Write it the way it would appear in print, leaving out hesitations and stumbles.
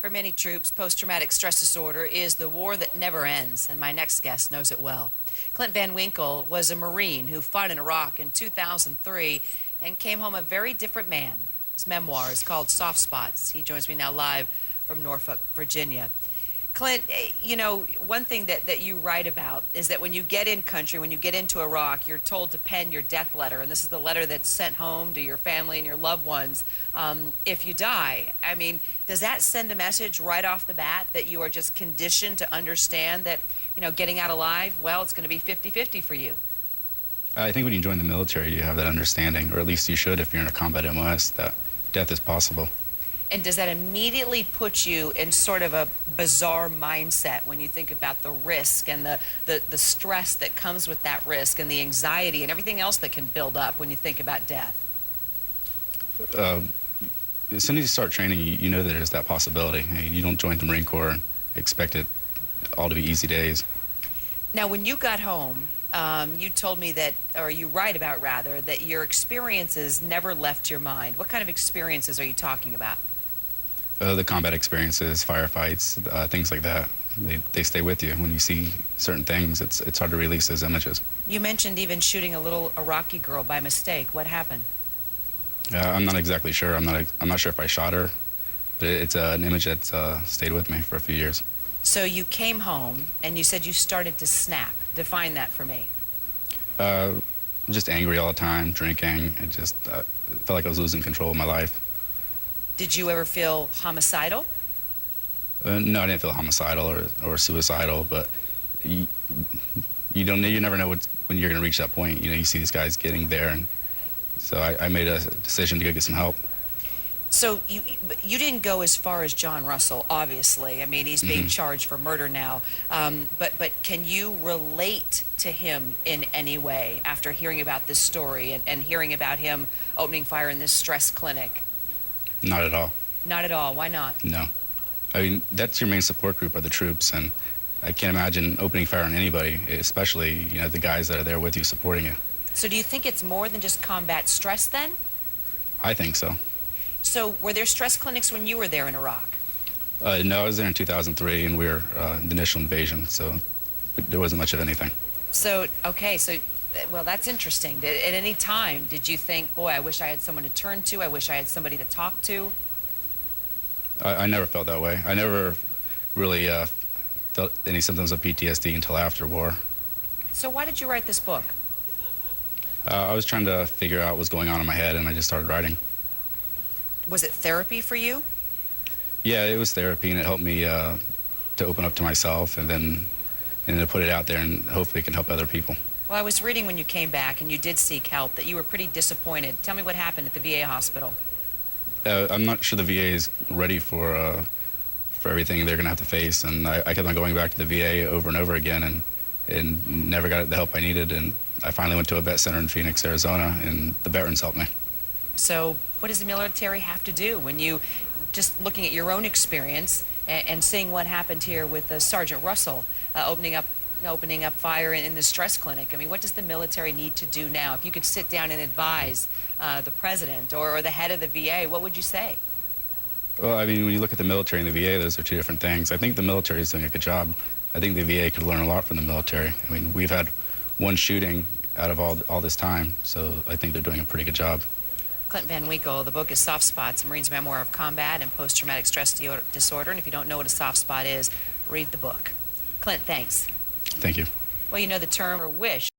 For many troops, post-traumatic stress disorder is the war that never ends, and my next guest knows it well. Clint VanWinkle was a Marine who fought in Iraq in 2003 and came home a very different man. His memoir is called Soft Spots. He joins me now live from Norfolk, Virginia. Clint, you know, one thing that you write about is that when you get in country, when you get into Iraq, you're told to pen your death letter, and this is the letter that's sent home to your family and your loved ones if you die. I mean, does that send a message right off the bat that you are just conditioned to understand that, you know, getting out alive, well, it's going to be 50-50 for you? I think when you join the military, you have that understanding, or at least you should if you're in a combat MOS, that death is possible. And does that immediately put you in sort of a bizarre mindset when you think about the risk and the stress that comes with that risk and the anxiety and everything else that can build up when you think about death? As soon as you start training, you know that there's that possibility. I mean, you don't join the Marine Corps and expect it all to be easy days. Now, when you got home, you told me that, or you write about rather, that your experiences never left your mind. What kind of experiences are you talking about? The combat experiences, firefights, things like that. They stay with you. When you see certain things, it's hard to release those images. You mentioned even shooting a little Iraqi girl by mistake. What happened? I'm not exactly sure. I'm not sure if I shot her, but it's an image that's stayed with me for a few years. So you came home and you said you started to snap. Define that for me. Just angry all the time, drinking. It just felt like I was losing control of my life. Did you ever feel homicidal? No, I didn't feel homicidal or suicidal, but you never know when you're going to reach that point. You know, you see these guys getting there, and so I made a decision to go get some help. So you didn't go as far as John Russell, obviously. I mean, he's being charged for murder now. But can you relate to him in any way after hearing about this story and hearing about him opening fire in this stress clinic? Not at all. Not at all. Why not? No. I mean, that's your main support group are the troops, and I can't imagine opening fire on anybody, especially, you know, the guys that are there with you supporting you. So do you think it's more than just combat stress then? I think so. So were there stress clinics when you were there in Iraq? No, I was there in 2003, and we were the initial invasion, so there wasn't much of anything. So, okay, so, well, that's interesting. At any time, did you think, boy, I wish I had someone to turn to, I wish I had somebody to talk to? I never felt that way. I never really felt any symptoms of PTSD until after war. So why did you write this book? I was trying to figure out what was going on in my head, and I just started writing. Was it therapy for you? Yeah, it was therapy, and it helped me to open up to myself and then to put it out there, and hopefully it can help other people. Well, I was reading when you came back and you did seek help that you were pretty disappointed. Tell me what happened at the VA hospital. I'm not sure the VA is ready for everything they're going to have to face, and I kept on going back to the VA over and over again and never got the help I needed, and I finally went to a vet center in Phoenix, Arizona, and the veterans helped me. So what does the military have to do when you, just looking at your own experience and seeing what happened here with Sergeant Russell opening up fire in the stress clinic? I mean, what does the military need to do now? If you could sit down and advise the president or the head of the VA, what would you say? Well, I mean, when you look at the military and the VA, those are two different things. I think the military is doing a good job. I think the VA could learn a lot from the military. I mean, we've had one shooting out of all this time, so I think they're doing a pretty good job. Clint VanWinkle, the book is Soft Spots, a Marine's memoir of combat and post-traumatic stress disorder. And if you don't know what a soft spot is, read the book. Clint, thanks. Thank you. Well, you know the term or wish